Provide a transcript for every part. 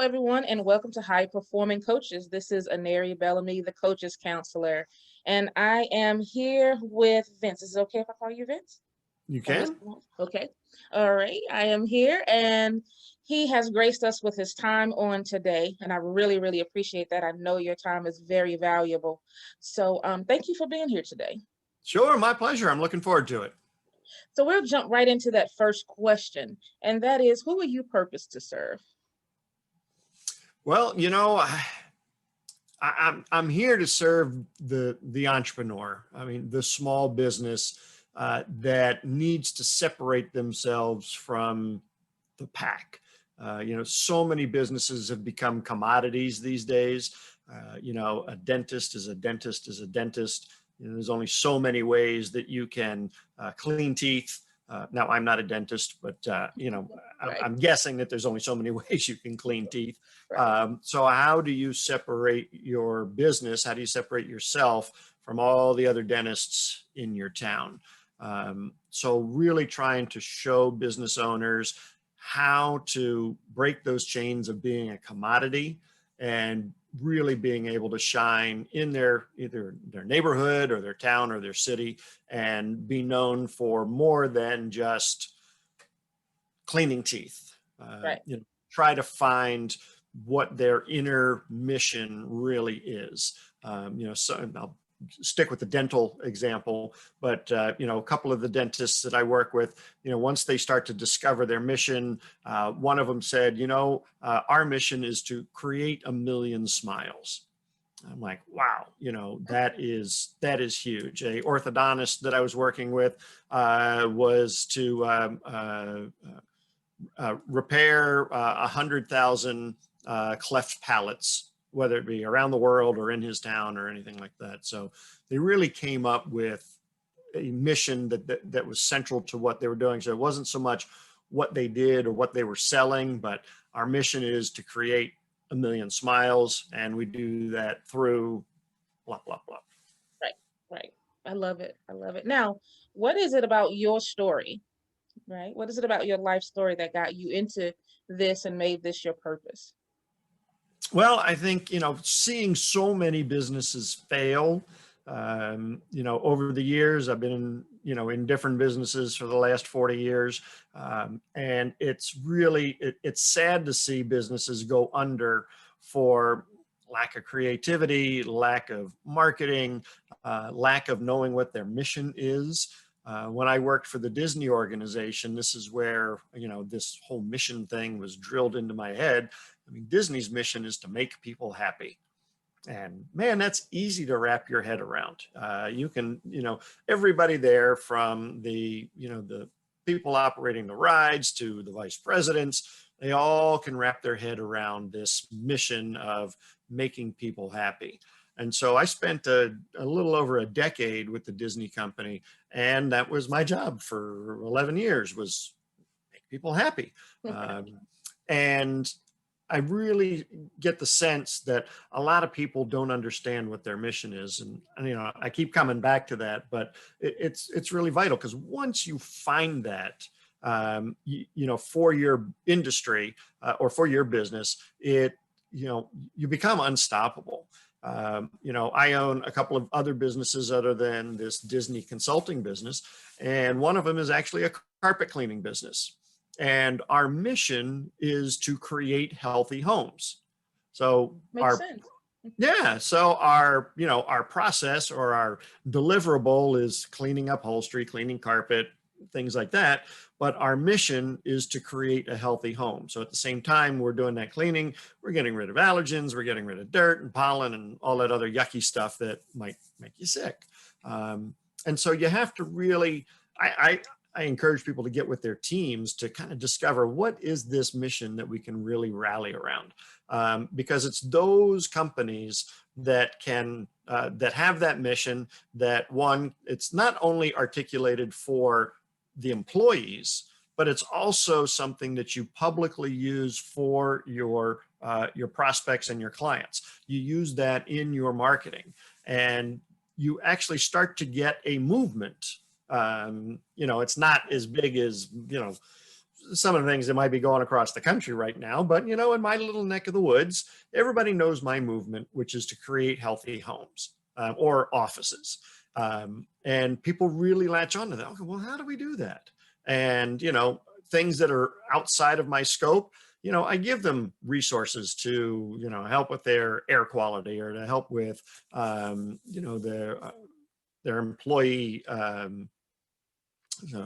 everyone, and welcome to High Performing Coaches. This is Aneri Bellamy, the coaches counselor, and I am here with Vince. Is it okay if I call you Vince? You Or can? Mr. Okay. All right. I am here, and he has graced us with his time on today, and I really, really appreciate that. I know your time is very valuable. So, thank you for being here today. Sure, my pleasure. I'm looking forward to it. So, we'll jump right into that first question, and that is, who are you purposed to serve? Well, I'm here to serve the entrepreneur. I mean, the small business that needs to separate themselves from the pack. So many businesses have become commodities these days. A dentist is a dentist is a dentist. There's only so many ways that you can clean teeth. Now, I'm not a dentist, but Right, I'm guessing that there's only so many ways you can clean teeth. right. So how do you separate your business? How do you separate yourself from all the other dentists in your town? So really trying to show business owners how to break those chains of being a commodity and really being able to shine in either their neighborhood or their town or their city and be known for more than just cleaning teeth. Right. Try to find what their inner mission really is. So I'll stick with the dental example, but a couple of the dentists that I work with, once they start to discover their mission, one of them said, our mission is to create 1 million smiles. I'm like, wow, that is huge. A orthodontist that I was working with was to repair 100,000 cleft palates, whether it be around the world or in his town or anything like that. So they really came up with a mission that was central to what they were doing. So it wasn't so much what they did or what they were selling, but our mission is to create 1 million smiles, and we do that through blah, blah, blah. Right, right. I love it. I love it. Now, what is it about your story, right? What is it about your life story that got you into this and made this your purpose? Well, I think, seeing so many businesses fail, over the years, I've been in different businesses for the last 40 years. And it's really, it's sad to see businesses go under for lack of creativity, lack of marketing, lack of knowing what their mission is. When I worked for the Disney organization, this is where, this whole mission thing was drilled into my head. I mean, Disney's mission is to make people happy. And man, that's easy to wrap your head around. You can, everybody there from the people operating the rides to the vice presidents, they all can wrap their head around this mission of making people happy. And so I spent a little over a decade with the Disney company, and that was my job for 11 years, was make people happy. And I really get the sense that a lot of people don't understand what their mission is. And I keep coming back to that, but it's really vital, because once you find that, for your industry or for your business, you become unstoppable. I own a couple of other businesses other than this Disney consulting business. And one of them is actually a carpet cleaning business. And our mission is to create healthy homes. So Makes sense. our process or our deliverable is cleaning upholstery, cleaning carpet, things like that. But our mission is to create a healthy home. So at the same time we're doing that cleaning, we're getting rid of allergens, we're getting rid of dirt and pollen and all that other yucky stuff that might make you sick. And so you have to really, I encourage people to get with their teams to kind of discover what is this mission that we can really rally around, because it's those companies that can that have that mission. That one, it's not only articulated for the employees, but it's also something that you publicly use for your prospects and your clients. You use that in your marketing, and you actually start to get a movement. It's not as big as, some of the things that might be going across the country right now, but in my little neck of the woods, everybody knows my movement, which is to create healthy homes or offices. And people really latch onto that. Okay, well, how do we do that? And, things that are outside of my scope, I give them resources to, help with their air quality or to help with, their employee,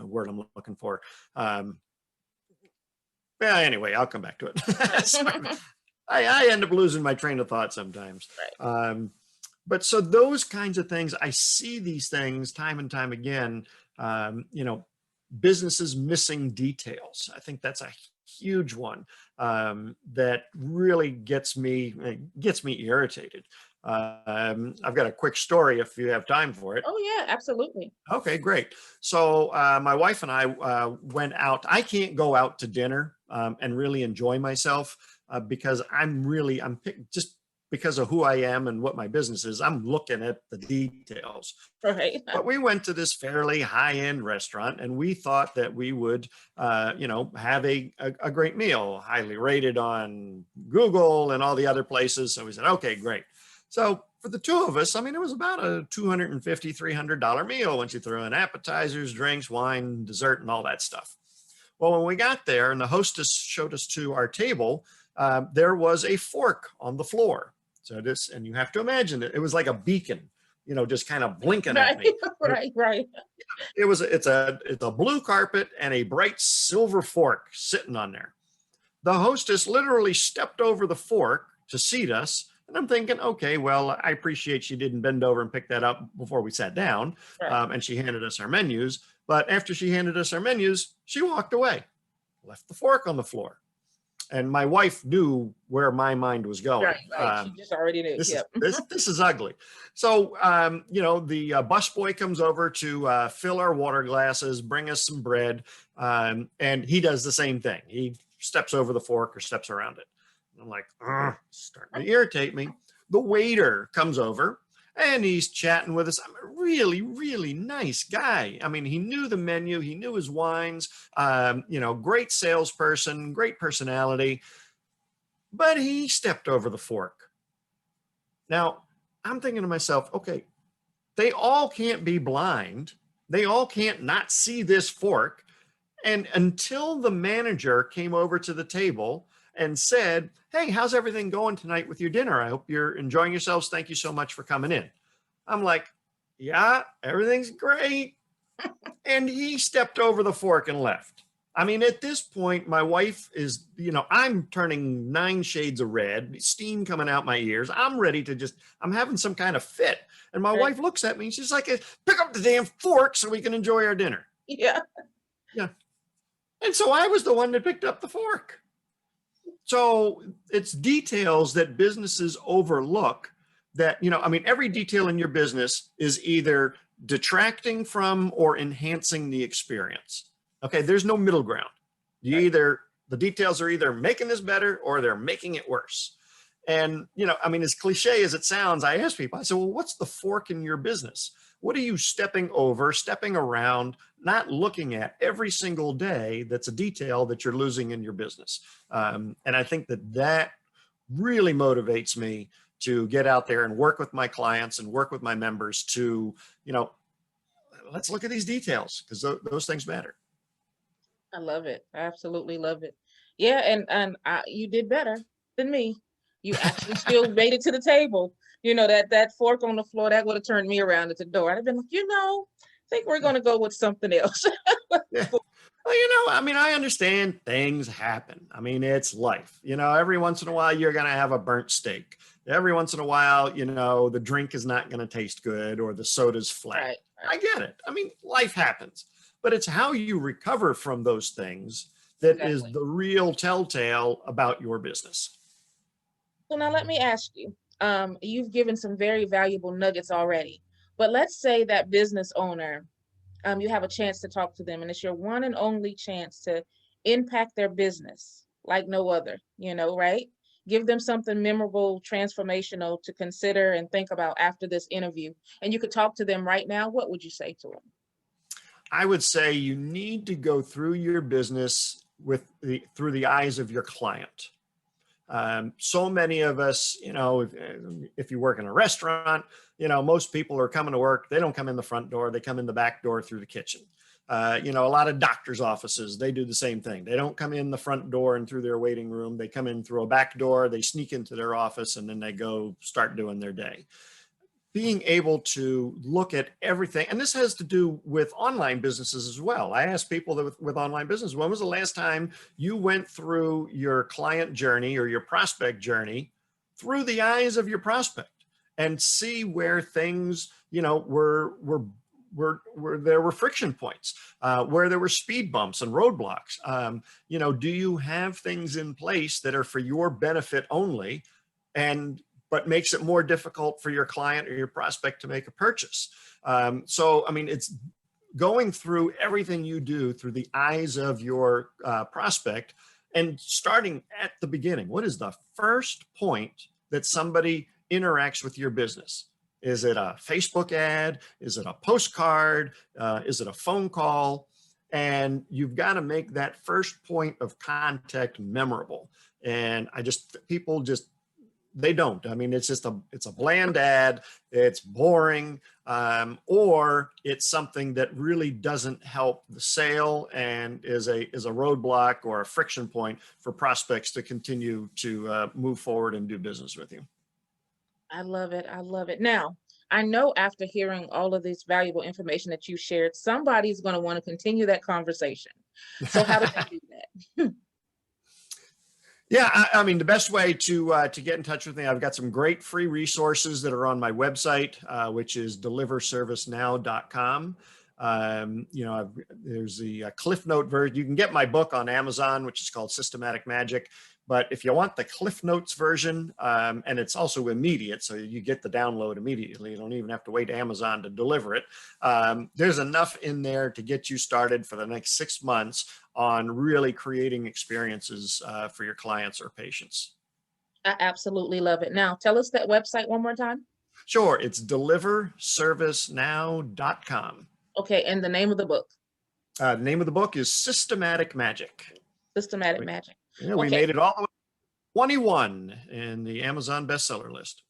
word I'm looking for. Yeah, anyway, I'll come back to it. Sorry. I end up losing my train of thought sometimes. Right. But so those kinds of things, I see these things time and time again, businesses missing details. I think that's a huge one that really gets me irritated. I've got a quick story if you have time for it. Oh yeah, absolutely. Okay, great. So my wife and I went out. I can't go out to dinner and really enjoy myself because just because of who I am and what my business is, I'm looking at the details. Right. But we went to this fairly high-end restaurant, and we thought that we would, have a great meal, highly rated on Google and all the other places. So we said, okay, great. So for the two of us, I mean, it was about a $250, $300 meal once you throw in appetizers, drinks, wine, dessert, and all that stuff. Well, when we got there and the hostess showed us to our table, there was a fork on the floor. So and you have to imagine it was like a beacon, just kind of blinking at Right. me. Right. It's a blue carpet and a bright silver fork sitting on there. The hostess literally stepped over the fork to seat us. And I'm thinking, okay, well, I appreciate she didn't bend over and pick that up before we sat down. Right. And she handed us our menus. But after she handed us our menus, she walked away, left the fork on the floor. And my wife knew where my mind was going. Right. She just already knew. Yep. This is ugly. So the busboy comes over to fill our water glasses, bring us some bread, and he does the same thing. He steps over the fork or steps around it. And I'm like, starting to irritate me. The waiter comes over and he's chatting with us. I'm a really, really nice guy. I mean, he knew the menu, he knew his wines, great salesperson, great personality, but he stepped over the fork. Now, I'm thinking to myself, okay, they all can't be blind. They all can't not see this fork. And until the manager came over to the table and said, hey, how's everything going tonight with your dinner? I hope you're enjoying yourselves. Thank you so much for coming in. I'm like, yeah, everything's great. And he stepped over the fork and left. I mean, at this point, my wife is, I'm turning 9 shades of red, steam coming out my ears. I'm ready to I'm having some kind of fit. And my wife looks at me and she's like, pick up the damn fork so we can enjoy our dinner. Yeah. Yeah. And so I was the one that picked up the fork. So it's details that businesses overlook that, every detail in your business is either detracting from or enhancing the experience. Okay, there's no middle ground. The details are either making this better or they're making it worse. And, as cliche as it sounds, I ask people, I say, well, what's the fork in your business? What are you stepping over, stepping around, not looking at every single day that's a detail that you're losing in your business? And I think that really motivates me to get out there and work with my clients and work with my members to, let's look at these details because those things matter. I love it. I absolutely love it. Yeah, and you did better than me. You actually still made it to the table. That fork on the floor, that would have turned me around at the door. I'd have been like, I think we're going to go with something else. Yeah. Well, I understand things happen. I mean, it's life. Every once in a while, you're going to have a burnt steak. Every once in a while, the drink is not going to taste good or the soda's flat. Right. I get it. I mean, life happens. But it's how you recover from those things that is the real telltale about your business. So now let me ask you, you've given some very valuable nuggets already, but let's say that business owner, you have a chance to talk to them and it's your one and only chance to impact their business like no other, right? Give them something memorable, transformational to consider and think about after this interview. And you could talk to them right now. What would you say to them? I would say you need to go through your business through the eyes of your client. So many of us, if you work in a restaurant, most people are coming to work. They don't come in the front door. They come in the back door through the kitchen. A lot of doctors' offices, they do the same thing. They don't come in the front door and through their waiting room. They come in through a back door. They sneak into their office and then they go start doing their day. Being able to look at everything, and this has to do with online businesses as well. I ask people that with online business, when was the last time you went through your client journey or your prospect journey through the eyes of your prospect and see where things, where there were friction points, where there were speed bumps and roadblocks. Do you have things in place that are for your benefit only, but makes it more difficult for your client or your prospect to make a purchase? It's going through everything you do through the eyes of your prospect and starting at the beginning. What is the first point that somebody interacts with your business? Is it a Facebook ad? Is it a postcard? Is it a phone call? And you've got to make that first point of contact memorable. And people they don't. It's a bland ad. It's boring, or it's something that really doesn't help the sale and is a roadblock or a friction point for prospects to continue to move forward and do business with you. I love it. I love it. Now, I know after hearing all of this valuable information that you shared, somebody's going to want to continue that conversation. So how do they do that? Yeah, the best way to get in touch with me, I've got some great free resources that are on my website, which is deliverservicenow.com. There's the Cliff Note version. You can get my book on Amazon, which is called Systematic Magic. But if you want the Cliff Notes version, and it's also immediate, so you get the download immediately. You don't even have to wait Amazon to deliver it. There's enough in there to get you started for the next 6 months on really creating experiences for your clients or patients. I absolutely love it. Now, tell us that website one more time. Sure, it's deliverservicenow.com. Okay, and the name of the book? The name of the book is Systematic Magic. Systematic Magic. Yeah, we made it all the way to 21 in the Amazon bestseller list.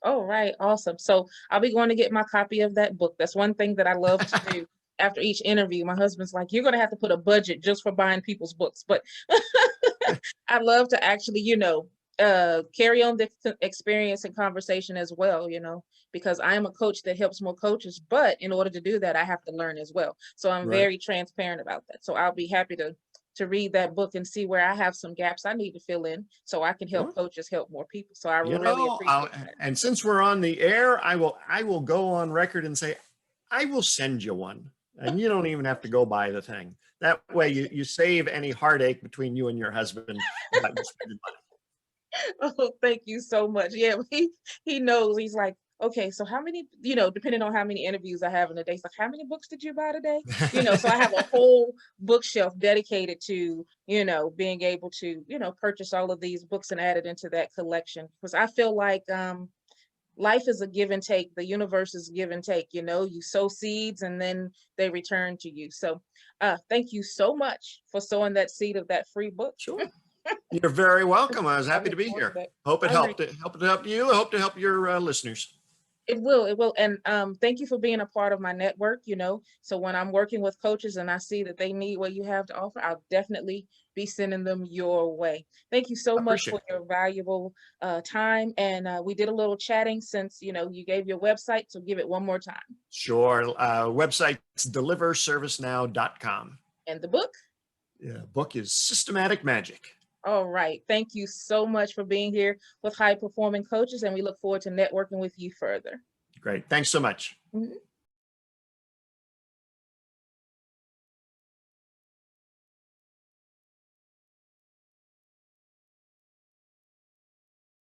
Oh, right. Awesome. So I'll be going to get my copy of that book. That's one thing that I love to do after each interview. My husband's like, you're going to have to put a budget just for buying people's books. But I love to actually, carry on the experience and conversation as well, because I am a coach that helps more coaches. But in order to do that, I have to learn as well. So I'm very transparent about that. So I'll be happy to read that book and see where I have some gaps I need to fill in so I can help coaches help more people. So I really appreciate that. And since we're on the air, I will go on record and say, I will send you one, and you don't even have to go buy the thing. That way you save any heartache between you and your husband about spending money. Oh, thank you so much. Yeah, he knows. He's like, okay, so how many, depending on how many interviews I have in a day, it's like, how many books did you buy today? So I have a whole bookshelf dedicated to, being able to, purchase all of these books and add it into that collection. Because I feel like life is a give and take. The universe is give and take. You sow seeds and then they return to you. So thank you so much for sowing that seed of that free book. Sure. You're very welcome. I was happy to be here. Hope it helped. Hope it helped you. I hope to help your listeners. It will. And thank you for being a part of my network, So when I'm working with coaches and I see that they need what you have to offer, I'll definitely be sending them your way. Thank you so much for your valuable time. And we did a little chatting since, you gave your website. So give it one more time. Sure. Website's deliverservicenow.com. And the book? Yeah, book is Systematic Magic. All right. Thank you so much for being here with High Performing Coaches, and we look forward to networking with you further. Great. Thanks so much. Mm-hmm.